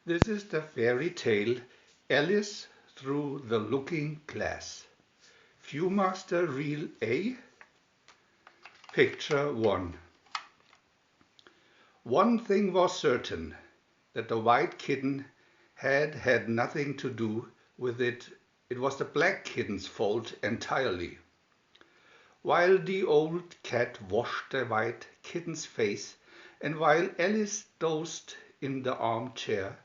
This is the fairy tale Alice Through the Looking Glass. VIEW-MASTER Reel A, Picture 1. One thing was certain, that the white kitten had nothing to do with it. It was the black kitten's fault entirely. While the old cat washed the white kitten's face, and while Alice dozed in the armchair,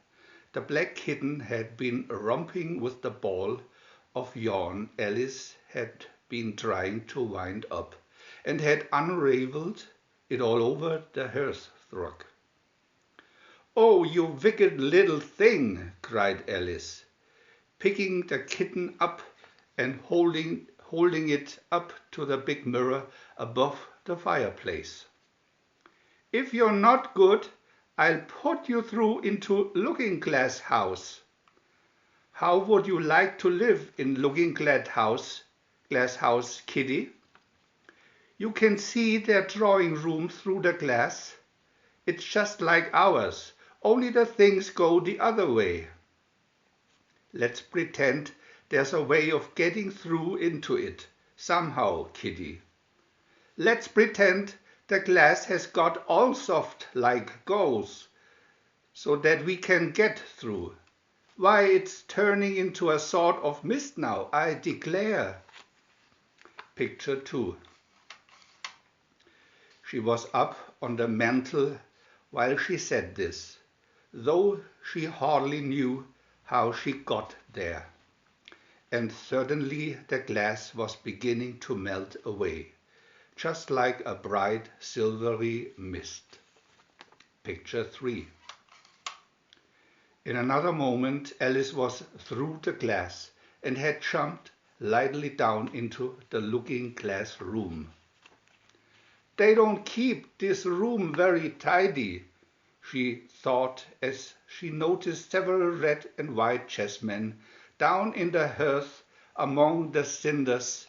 the black kitten had been romping with the ball of yarn Alice had been trying to wind up, and had unravelled it all over the hearthrug. "Oh, you wicked little thing!" cried Alice, picking the kitten up and holding it up to the big mirror above the fireplace. "If you're not good, I'll put you through into Looking-Glass House." "How would you like to live in Looking-Glass House, kitty?" "You can see their drawing room through the glass. It's just like ours, only the things go the other way." "Let's pretend there's a way of getting through into it, somehow, kitty." "Let's pretend the glass has got all soft like gauze, so that we can get through. Why, it's turning into a sort of mist now, I declare." Picture 2. She was up on the mantel while she said this, though she hardly knew how she got there. And certainly the glass was beginning to melt away, just like a bright silvery mist. Picture 3. In another moment Alice was through the glass and had jumped lightly down into the looking-glass room. "They don't keep this room very tidy," she thought as she noticed several red and white chessmen down in the hearth among the cinders.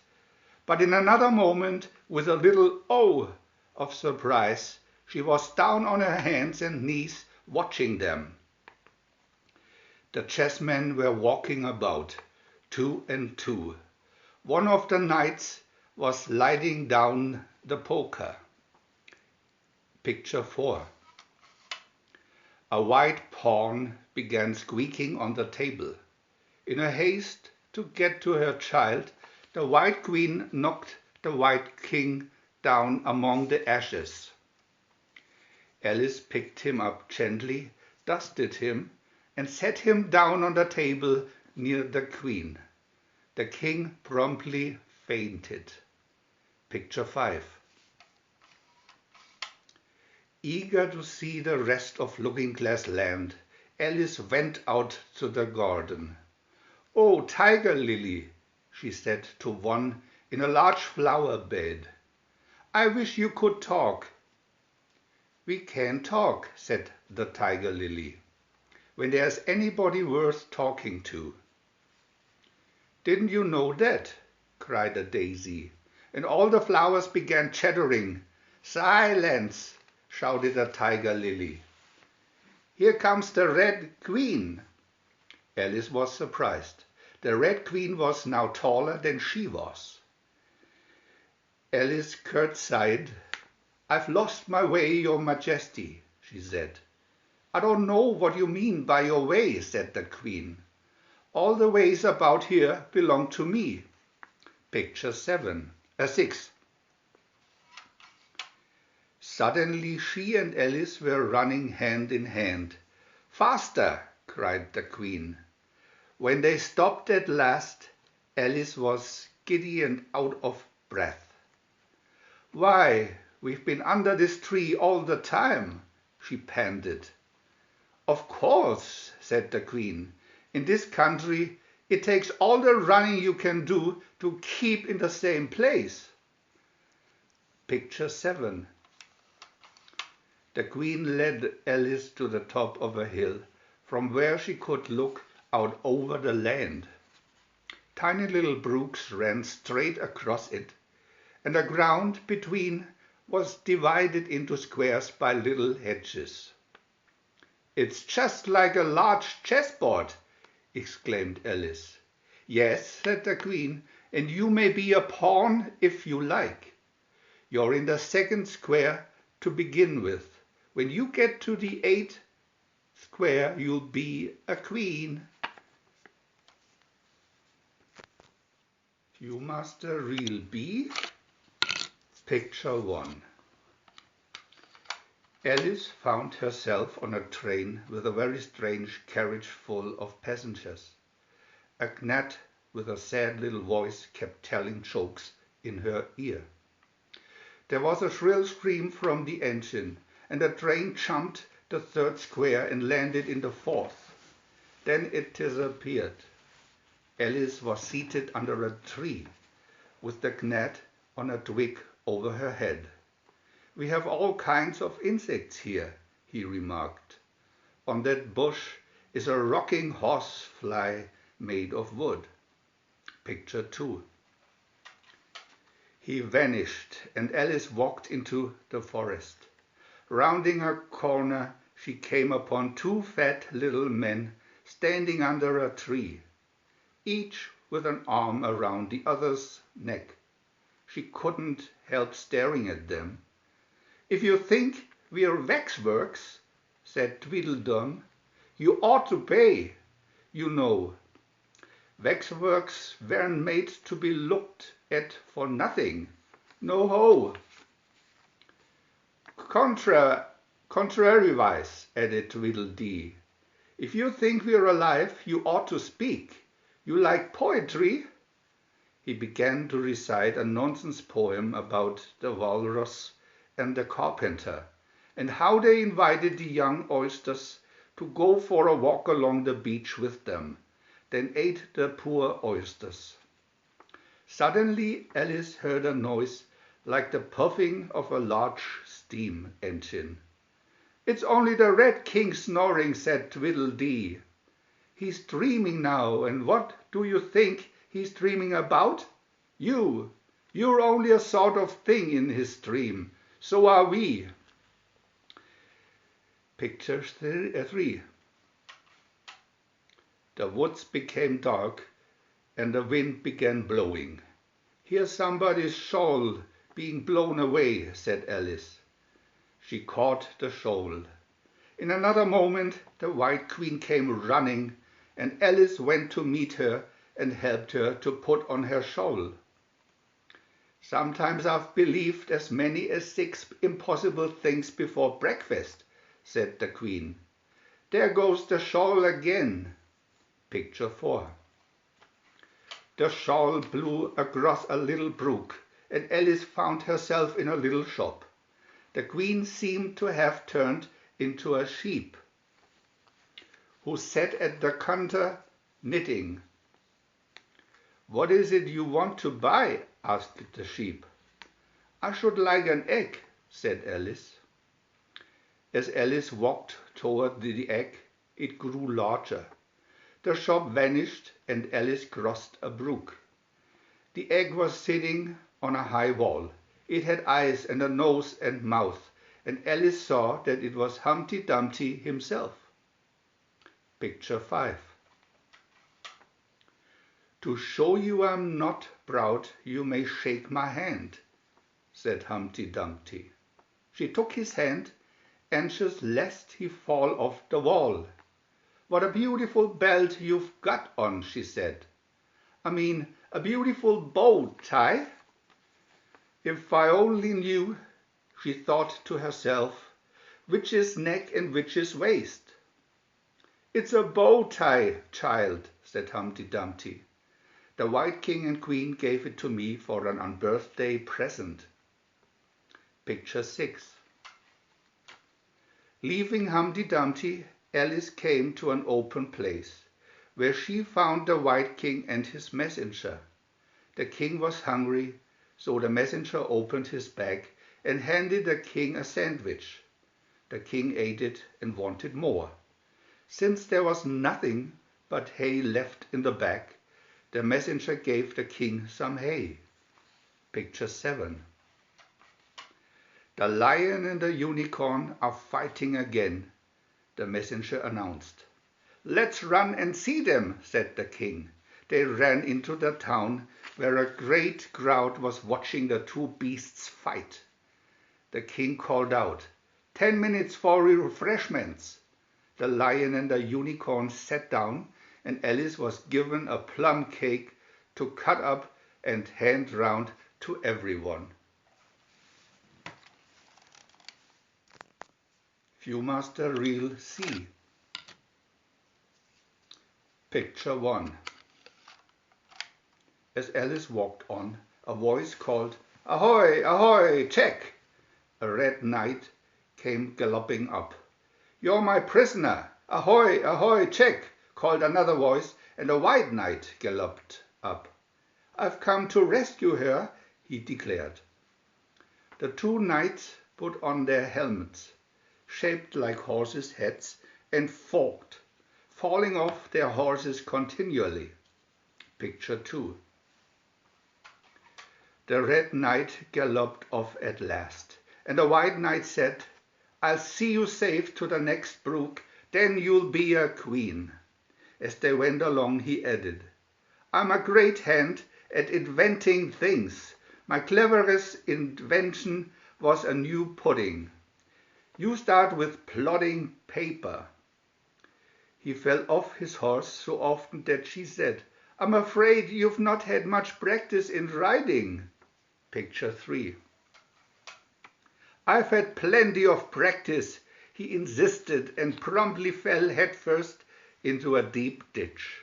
But in another moment, with a little "oh" of surprise, she was down on her hands and knees watching them. The chessmen were walking about, 2 and 2. One of the knights was lighting down the poker. Picture 4. A white pawn began squeaking on the table. In her haste to get to her child, the white queen knocked the white king down among the ashes. Alice picked him up gently, dusted him, and set him down on the table near the queen. The king promptly fainted. Picture 5. Eager to see the rest of Looking-Glass Land, Alice went out to the garden. "Oh, Tiger Lily," she said to one in a large flower bed, "I wish you could talk." "We can talk," said the Tiger Lily, "when there's anybody worth talking to." "Didn't you know that?" cried a daisy, and all the flowers began chattering. "Silence!" shouted the Tiger Lily. "Here comes the Red Queen." Alice was surprised. The Red Queen was now taller than she was. Alice curtsied. "I've lost my way, your majesty," she said. "I don't know what you mean by your way," said the Queen. "All the ways about here belong to me." Picture 6. Suddenly she and Alice were running hand in hand. "Faster!" cried the Queen. When they stopped at last, Alice was giddy and out of breath. "Why, we've been under this tree all the time," she panted. "Of course," said the Queen. "In this country it takes all the running you can do to keep in the same place." Picture 7. The Queen led Alice to the top of a hill, from where she could look out over the land. Tiny little brooks ran straight across it, and the ground between was divided into squares by little hedges. "It's just like a large chessboard," exclaimed Alice. "Yes," said the Queen, "and you may be a pawn if you like. You're in the second square to begin with. When you get to the 8th square, you'll be a queen." VIEW-MASTER Reel B, Picture 1. Alice found herself on a train with a very strange carriage full of passengers. A gnat with a sad little voice kept telling jokes in her ear. There was a shrill scream from the engine, and the train jumped the 3rd square and landed in the 4th. Then it disappeared. Alice was seated under a tree, with the gnat on a twig over her head. "We have all kinds of insects here," he remarked. "On that bush is a rocking horsefly made of wood." Picture 2. He vanished, and Alice walked into the forest. Rounding a corner, she came upon 2 fat little men standing under a tree, each with an arm around the other's neck. She couldn't help staring at them. "If you think we're waxworks," said Tweedledum, "you ought to pay. You know, waxworks weren't made to be looked at for nothing. No ho." "Contrariwise," added Tweedledee, "if you think we're alive, you ought to speak. You like poetry?" He began to recite a nonsense poem about the walrus and the carpenter, and how they invited the young oysters to go for a walk along the beach with them, then ate the poor oysters. Suddenly Alice heard a noise like the puffing of a large steam engine. "It's only the Red King snoring," said Tweedledee. "He's dreaming now, and what do you think he's dreaming about? You! You're only a sort of thing in his dream. So are we." Picture 3. The woods became dark, and the wind began blowing. "Here's somebody's shawl being blown away," said Alice. She caught the shawl. In another moment the White Queen came running, and Alice went to meet her and helped her to put on her shawl. "Sometimes I've believed as many as 6 impossible things before breakfast," said the Queen. "There goes the shawl again." Picture 4. The shawl blew across a little brook, and Alice found herself in a little shop. The Queen seemed to have turned into a sheep, who sat at the counter knitting. "What is it you want to buy?" asked the sheep. "I should like an egg," said Alice. As Alice walked toward the egg, it grew larger. The shop vanished, and Alice crossed a brook. The egg was sitting on a high wall. It had eyes and a nose and mouth, and Alice saw that it was Humpty Dumpty himself. Picture 5. "To show you I'm not proud, you may shake my hand," said Humpty Dumpty. She took his hand, anxious lest he fall off the wall. "What a beautiful belt you've got on," she said. "I mean, a beautiful bow tie. If I only knew," she thought to herself, "which is neck and which is waist." "It's a bow tie, child," said Humpty Dumpty. "The White King and Queen gave it to me for an unbirthday present." Picture 6. Leaving Humpty Dumpty, Alice came to an open place, where she found the White King and his messenger. The king was hungry, so the messenger opened his bag and handed the king a sandwich. The king ate it and wanted more. Since there was nothing but hay left in the bag, the messenger gave the king some hay. Picture 7. The lion and the unicorn are fighting again. the messenger announced. "Let's run and see them," said the king. They ran into the town, where a great crowd was watching the two beasts fight. The king called out, 10 minutes for refreshments." The lion and the unicorn sat down, and Alice was given a plum cake to cut up and hand round to everyone. VIEW-MASTER Reel C. Picture 1. As Alice walked on, a voice called, "Ahoy, ahoy, check!" A red knight came galloping up. "You're my prisoner! Ahoy, ahoy, check!" called another voice, and a white knight galloped up. "I've come to rescue her," he declared. The two knights put on their helmets, shaped like horses' heads, and fought, falling off their horses continually. Picture 2. The red knight galloped off at last, and the white knight said, "I'll see you safe to the next brook, then you'll be a queen." As they went along, he added, "I'm a great hand at inventing things. My cleverest invention was a new pudding. You start with plodding paper." He fell off his horse so often that she said, "I'm afraid you've not had much practice in riding." Picture 3. "I've had plenty of practice," he insisted, and promptly fell headfirst into a deep ditch.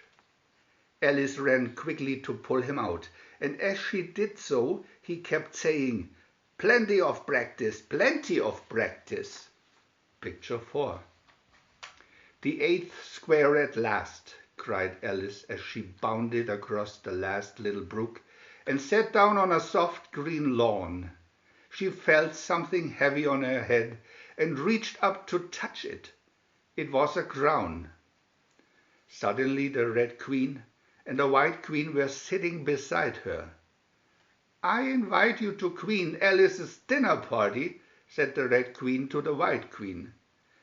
Alice ran quickly to pull him out, and as she did so, he kept saying, "Plenty of practice, plenty of practice." Picture 4. "The 8th square at last," cried Alice as she bounded across the last little brook and sat down on a soft green lawn. She felt something heavy on her head and reached up to touch it. It was a crown. Suddenly the Red Queen and the White Queen were sitting beside her. "I invite you to Queen Alice's dinner party," said the Red Queen to the White Queen.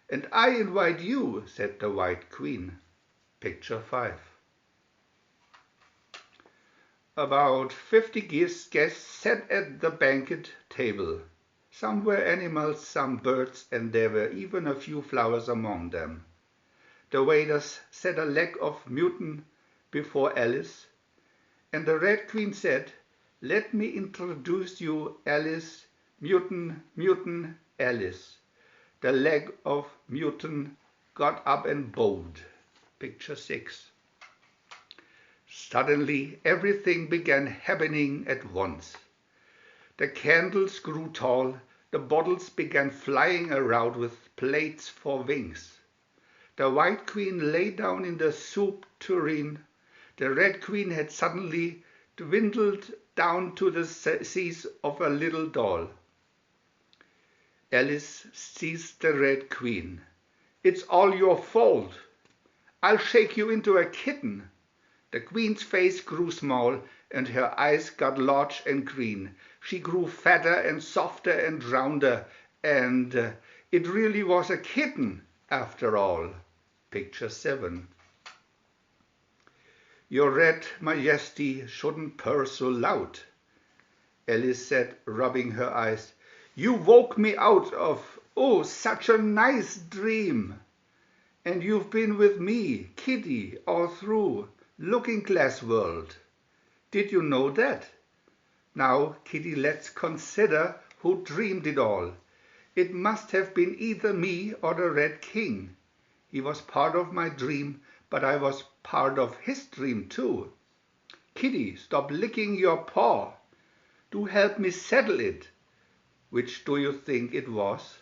"And I invite you," said the White Queen. Picture 5. About 50 guests sat at the banquet table. Some were animals, some birds, and there were even a few flowers among them. The waiters set a leg of mutton before Alice, and the Red Queen said, "Let me introduce you, Alice, mutton, Alice." The leg of mutton got up and bowed. Picture 6. Suddenly everything began happening at once. The candles grew tall, the bottles began flying around with plates for wings. The White Queen lay down in the soup tureen. The Red Queen had suddenly dwindled down to the size of a little doll. Alice seized the Red Queen. "It's all your fault. I'll shake you into a kitten." The Queen's face grew small, and her eyes got large and green. She grew fatter and softer and rounder, and it really was a kitten after all. Picture 7. "Your Red Majesty shouldn't purr so loud," Alice said, rubbing her eyes. "You woke me out of, such a nice dream. And you've been with me, Kitty, all through, Looking Glass World. Did you know that? Now, Kitty, let's consider who dreamed it all. It must have been either me or the Red King. He was part of my dream, but I was part of his dream too. Kitty, stop licking your paw. Do help me settle it. Which do you think it was?"